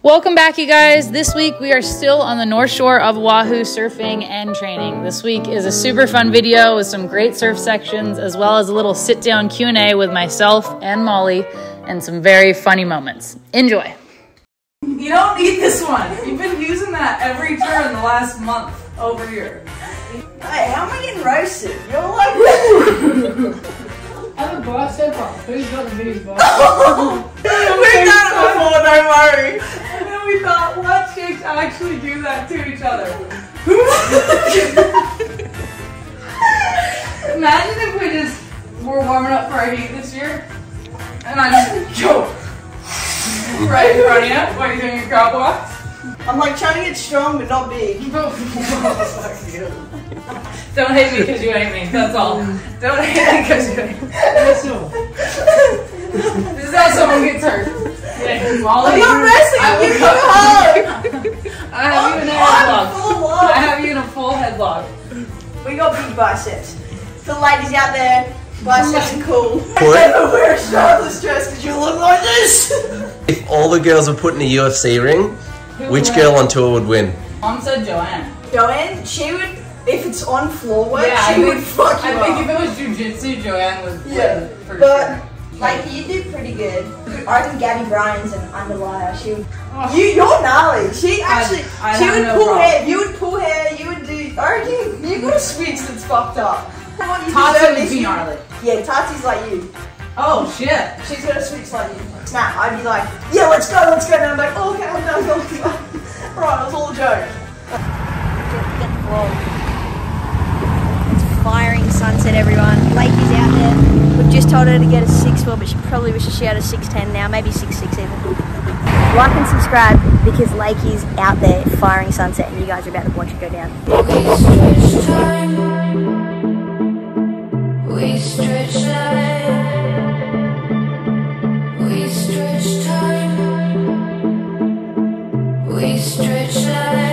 Welcome back, you guys. This week we are still on the North Shore of Oahu surfing and training. This week is a super fun video with some great surf sections as well as a little sit-down Q&A with myself and Molly and some very funny moments. Enjoy. You don't need this one. You've been using that every turn the last month over here. Hey, how am I getting roasted? You're like, I'm a bicep. Who's got the biggest bicep? we've done it before, don't worry. And then we thought, let's just actually do that to each other. Imagine if we just were warming up for our heat this year, and I just go right in front of you while you're doing your crowd walks. I'm like trying to get strong but not big. Don't hate me because you hate me, that's all. Don't hate me because you hate me. That's all. This is how someone gets hurt. Yeah, Molly, I'm not wrestling, I'm giving you a hug. I have you in a headlock. I have you in a full headlock. We got big biceps. For the ladies out there, biceps are cool. I never wear a shirtless dress because you look like this. If all the girls were put in a UFC ring, which girl on tour would win? Mom said Joanne. Joanne, she would, if it's on floor work, Yeah, she would fuck you I up. think if it was jiu-jitsu, Joanne would win for but, sure. like, you do pretty good. I reckon Gabby Bryan's an underlier. She would, you're gnarly. She actually, I she have would no pull problem. hair, you would pull hair, you would do, I reckon you got a switch that's fucked up. Come on, you Tati deserve would this. be gnarly. Yeah, Tati's like you. Oh shit. She's got a switch like you. Nah, I'd be like, yeah, let's go. And I'm like, oh, okay, I'm done. Right, it was all a joke. Get the vlog. It's firing sunset, everyone. Lakey's out there. We've just told her to get a 6'4", but she probably wishes she had a 6'10" now, maybe 6'6" even. Like and subscribe because Lakey's out there firing sunset and you guys are about to watch it go down. We stretch time. We stretch life. We stretch time. We stretch life.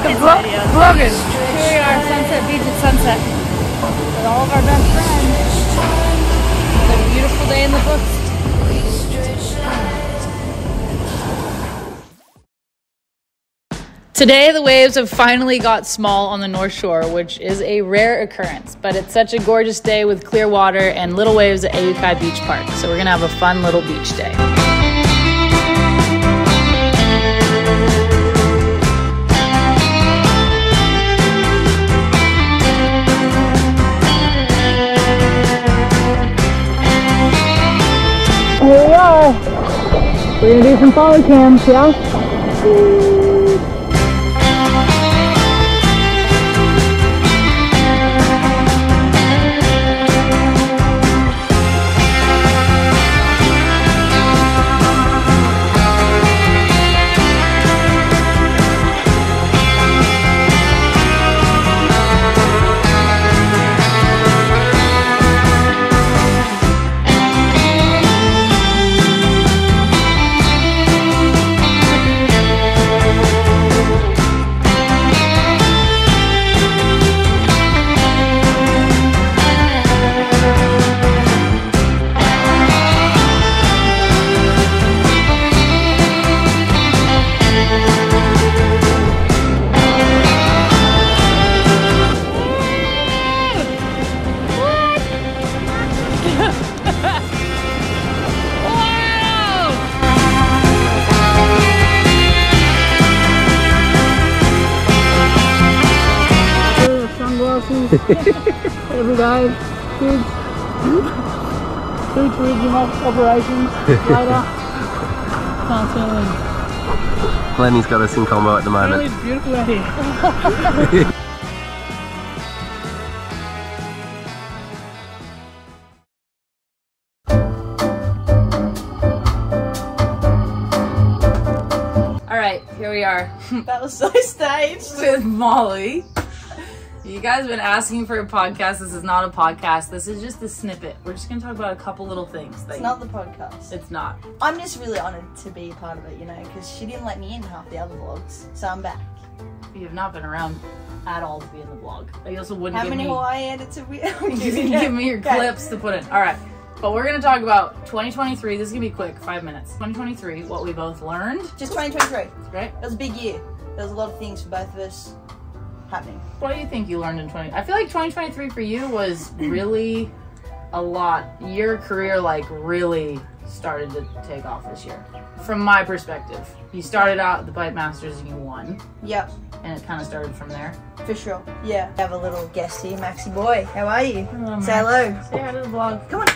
Vlogging. Here we are, Sunset Beach at sunset. With all of our best friends. It's a beautiful day in the books. Today the waves have finally got small on the North Shore, which is a rare occurrence, but it's such a gorgeous day with clear water and little waves at Aukai Beach Park, so we're gonna have a fun little beach day. We're gonna do some follow cams, yeah? Every day, kids. Two tourism operations later. Can't see anything. Lenny's got us in combo at the moment. It's beautiful out here. Alright, here we are That was so staged. with Molly. You guys have been asking for a podcast. This is not a podcast. This is just a snippet. We're just going to talk about a couple little things. It's not the podcast. It's not. I'm just really honoured to be a part of it, you know, because she didn't let me in half the other vlogs, so I'm back. You have not been around at all to be in the vlog. You also wouldn't How give many me... Hawaii edits have we... You didn't give me your clips to put in. All right. But we're going to talk about 2023. This is going to be quick, 5 minutes. 2023, what we both learned. Just 2023. Right? It was a big year. There was a lot of things for both of us happening. What do you think you learned in 20? I feel like 2023 for you was really a lot. Your career like really started to take off this year. From my perspective, you started out at the Pipe Masters and you won. Yep, And it kind of started from there. for sure. Yeah. We have a little guest here, Maxie boy. How are you? Hello, Say hello. Say hi to the vlog. Come on.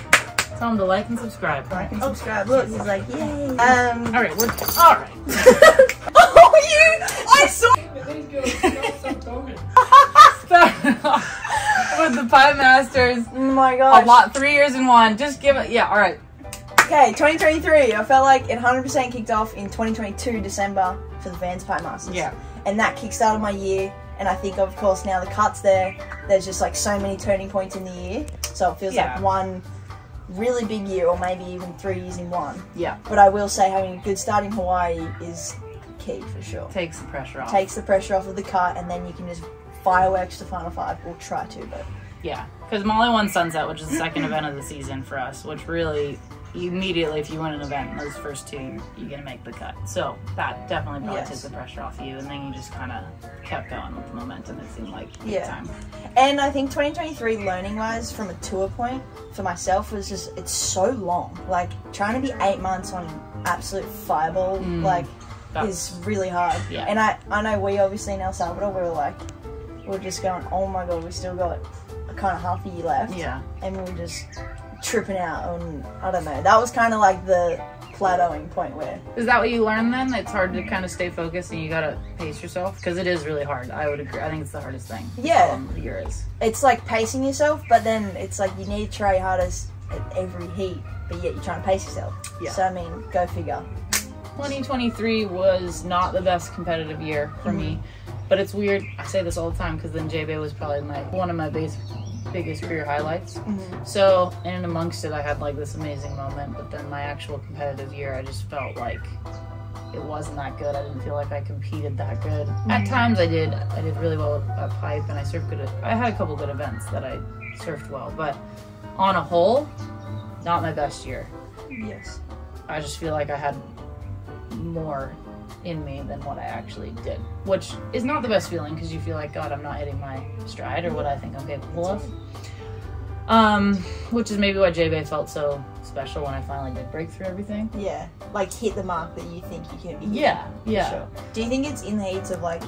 Tell them to like and subscribe. Like and subscribe. Look, he's like, yay. All right, we're all right. Oh, you! I saw. These girls stop talking. With the Pipe Masters, Oh my gosh. a lot, 3 years in one. Just give it, yeah. All right. Okay, 2023. I felt like it 100% kicked off in 2022 December for the Banzai Pipe Masters. Yeah. And that kickstarted my year. And I think, of course, now the cut's there. There's just like so many turning points in the year. So it feels Yeah. like one really big year, or maybe even 3 years in one. Yeah. But I will say having a good start in Hawaii is key for sure. Takes the pressure off. Takes the pressure off of the cut, and then you can just fireworks to Final Five, or try to, but Yeah, because Molly won Sunset, which is the second event of the season for us, which really, immediately, if you win an event in those first two, you're going to make the cut. So that definitely probably Yes. took the pressure off you, and then you just kind of kept going with the momentum, it seemed like, big Yeah. time. And I think 2023, learning-wise, from a tour point, for myself, was just, it's so long. Like, trying to be 8 months on absolute fireball, like, is really hard. Yeah. And I know we, obviously, in El Salvador, we're just going, oh my god, we still got kind of half a year left. Yeah. And we were just tripping out, and I don't know. That was kind of like the plateauing point where... Is that what you learned then? It's hard to kind of stay focused and you got to pace yourself? Because it is really hard. I would agree. I think it's the hardest thing. Yeah. The year is. It's like pacing yourself, but then it's like you need to try your hardest at every heat, but yet you're trying to pace yourself. Yeah. So, I mean, go figure. 2023 was not the best competitive year for me, but it's weird. I say this all the time because then J-Bay was probably one of my biggest career highlights. So in and amongst it, I had like this amazing moment, but then my actual competitive year, I just felt like it wasn't that good. I didn't feel like I competed that good. At times I did really well at Pipe, and I surfed good. I had a couple good events that I surfed well, but on a whole, not my best year. Yes. I just feel like I had more in me than what I actually did, which is not the best feeling because you feel like, God, I'm not hitting my stride or what I think I'm capable of. Which is maybe why J-Bay felt so special when I finally did break through everything. Yeah. Like hit the mark that you think you can be. Yeah, yeah. Sure. Do you think it's in the heats of like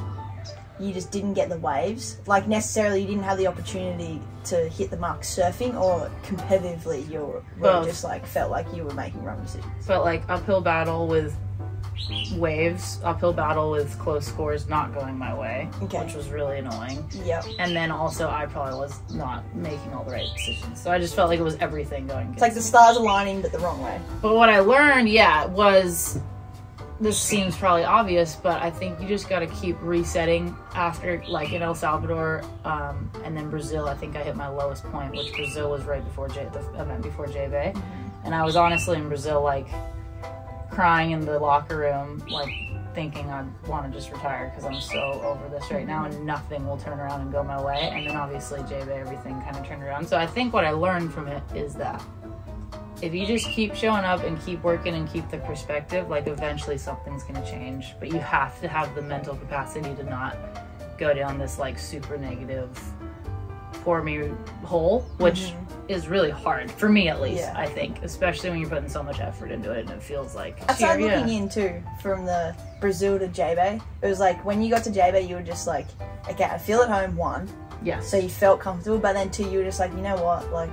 you just didn't get the waves? Like necessarily you didn't have the opportunity to hit the mark surfing, or competitively you really just like felt like you were making wrong decisions? Felt like uphill battle with waves, uphill battle with close scores not going my way, which was really annoying. Yep. And then also I probably was not making all the right decisions. So I just felt like it was everything going against It's like the stars aligning but the wrong way. But what I learned, was, this seems probably obvious, but I think you just got to keep resetting after, like in El Salvador, and then Brazil. I think I hit my lowest point, which Brazil was right before the event before J-Bay. And I was honestly in Brazil, like crying in the locker room, like thinking I want to just retire because I'm so over this right now and nothing will turn around and go my way. And then obviously J-Bay, everything kind of turned around. So I think what I learned from it is that if you just keep showing up and keep working and keep the perspective, like eventually something's going to change. But you have to have the mental capacity to not go down this like super negative pour me hole, which is really hard for me, at least. I think, especially when you're putting so much effort into it and it feels like I started looking in too from the Brazil to J-Bay. It was like when you got to J-Bay you were just like, okay, I feel at home, 1. So you felt comfortable, but then 2, you were just like, you know what, like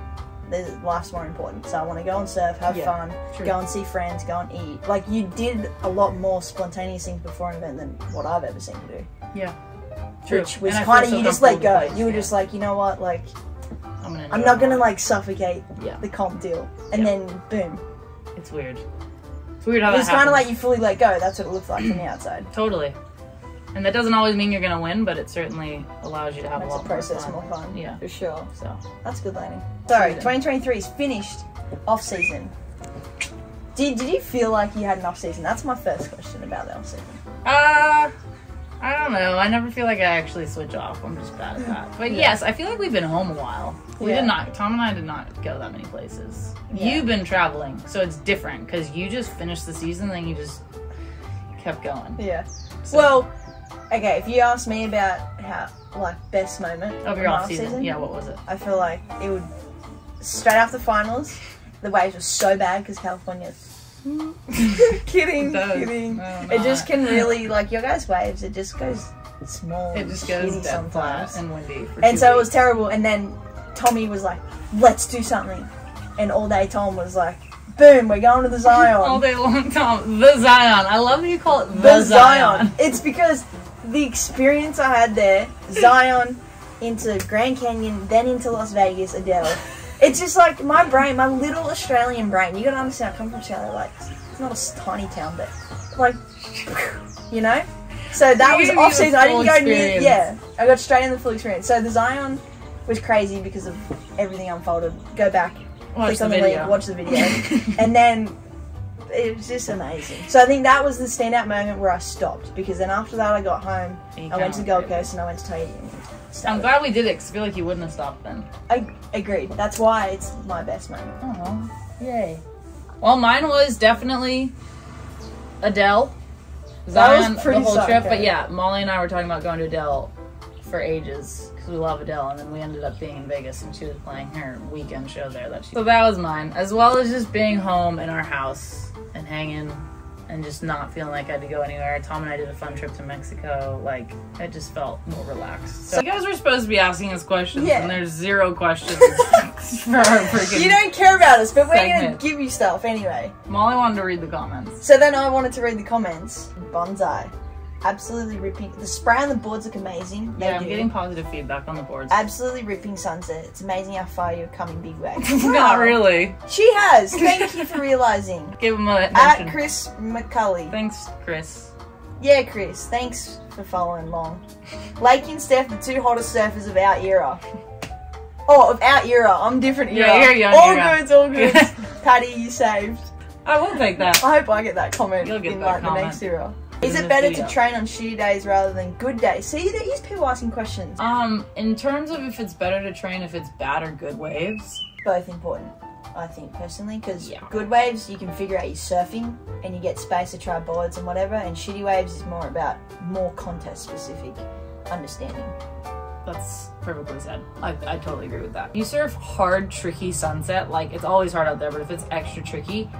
life's more important, so I want to go and surf, have fun, go and see friends, go and eat. Like you did a lot more spontaneous things before an event than what I've ever seen you do. Which was kind of, you just let go. You were just like, you know what, like I'm not gonna like suffocate the comp deal, and then boom. It's weird. It's weird how that happens. It's kind of like you fully let go. That's what it looks like from the outside. Totally. And that doesn't always mean you're gonna win, but it certainly allows you to have a lot more fun. Yeah, for sure. So that's good learning. Sorry, 2023 is finished. Off season. Did you feel like you had an off season? That's my first question about the off season. I don't know. I never feel like I actually switch off. I'm just bad at that. But yes, I feel like we've been home a while. We did not. Tom and I did not go that many places. You've been traveling, so it's different because you just finished the season, then you just kept going. So. Well, okay. If you ask me about how like best moment of your off season, what was it? I feel like it would straight after finals. The waves were so bad because California. kidding. It just can really, like your guys' waves, it just goes small. It just goes dead flat and windy. And so it was terrible. And then Tommy was like, let's do something. And all day Tom was like, boom, we're going to the Zion. All day long, Tom. The Zion. I love that you call it the Zion. It's because the experience I had there, Zion into Grand Canyon, then into Las Vegas, Adele. It's just like my brain, my little Australian brain. You gotta understand, I come from Australia, like, it's not a tiny town, but, like, you know? So that was off season. I didn't go near, I got straight in the full experience. So the Zion was crazy because of everything unfolded. Go back, click on the link, watch the video. And then it was just amazing. So I think that was the standout moment where I stopped, because then after that I got home, I went to the Gold Coast and I went to Tahiti. I'm glad we did it because I feel like you wouldn't have stopped then. I agreed. That's why it's my best moment. Oh, yay. Well, mine was definitely Adele. Zion, the whole trip. But yeah, Molly and I were talking about going to Adele for ages because we love Adele, and then we ended up being in Vegas and she was playing her weekend show there. So that was mine, as well as just being home in our house and hanging and just not feeling like I had to go anywhere. Tom and I did a fun trip to Mexico. Like, it just felt more relaxed. So you guys were supposed to be asking us questions, and there's 0 questions for our freaking You don't care about us, but we're going to give you stuff anyway. Molly wanted to read the comments. So then I wanted to read the comments. Banzai. Absolutely ripping. The spray on the boards look amazing. Yeah, I'm getting positive feedback on the boards. Absolutely ripping sunset. It's amazing how far you're coming big waves. Not really. She has. Thank you for realizing. Give him a mention. At Chris McCulley. Thanks, Chris. Yeah, Chris. Thanks for following along. Lakey and Steph, the 2 hottest surfers of our era. Oh, of our era. I'm different era. Yeah, you're young era. All good. Patty, you saved. I will take that. I hope I get that comment You'll get in that like comment. The next era. Is it better to train on shitty days rather than good days? See, there is people asking questions. In terms of if it's better to train if it's bad or good waves? Both important, I think, personally, because good waves, you can figure out your surfing and you get space to try boards and whatever, and shitty waves is more about more contest-specific understanding. That's perfectly said. I totally agree with that. You surf hard, tricky sunset, like, it's always hard out there, but if it's extra tricky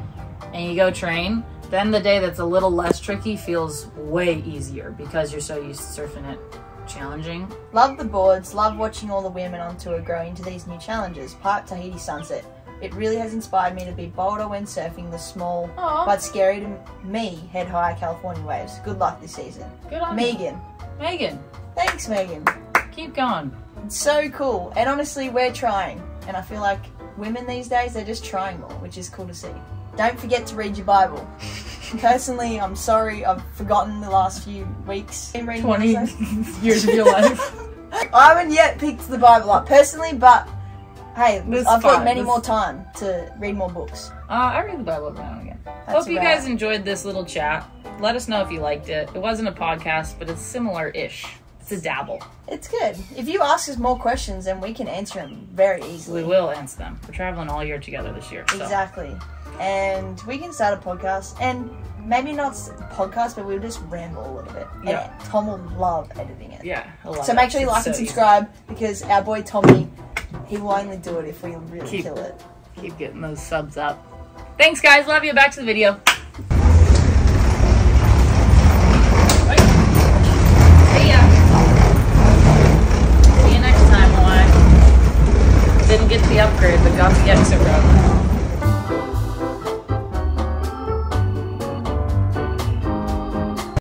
and you go train, then the day that's a little less tricky feels way easier because you're so used to surfing it Challenging. Love the boards, love watching all the women on tour grow into these new challenges. Pipe Tahiti Sunset. It really has inspired me to be bolder when surfing the small Aw. but scary to me head high California waves. Good luck this season. Good on you. Megan. Megan, Thanks, Megan. keep going. It's so cool. And honestly, we're trying. And I feel like women these days, they're just trying more, which is cool to see. Don't forget to read your Bible. Personally, I'm sorry, I've forgotten the last few weeks. 20 years of your life. I haven't yet picked the Bible up personally, but hey, That's I've got fine. many That's- more time to read more books. I read the Bible every now and again. That's Hope you about guys it. enjoyed this little chat. Let us know if you liked it. It wasn't a podcast, but it's similar-ish. It's a dabble. It's good. If you ask us more questions, then we can answer them very easily. We will answer them. We're traveling all year together this year. So. Exactly. And we can start a podcast, and maybe not a podcast, but we'll just ramble a little bit. Yeah. And Tom will love editing it. Yeah, I love So it. make sure you It's like and so easy. subscribe, because our boy Tommy, he will only do it if we really Keep- kill it. Keep getting those subs up. Thanks, guys. Love you. Back to the video. See ya. See you next time, Hawaii. Didn't get the upgrade, but got the exit route.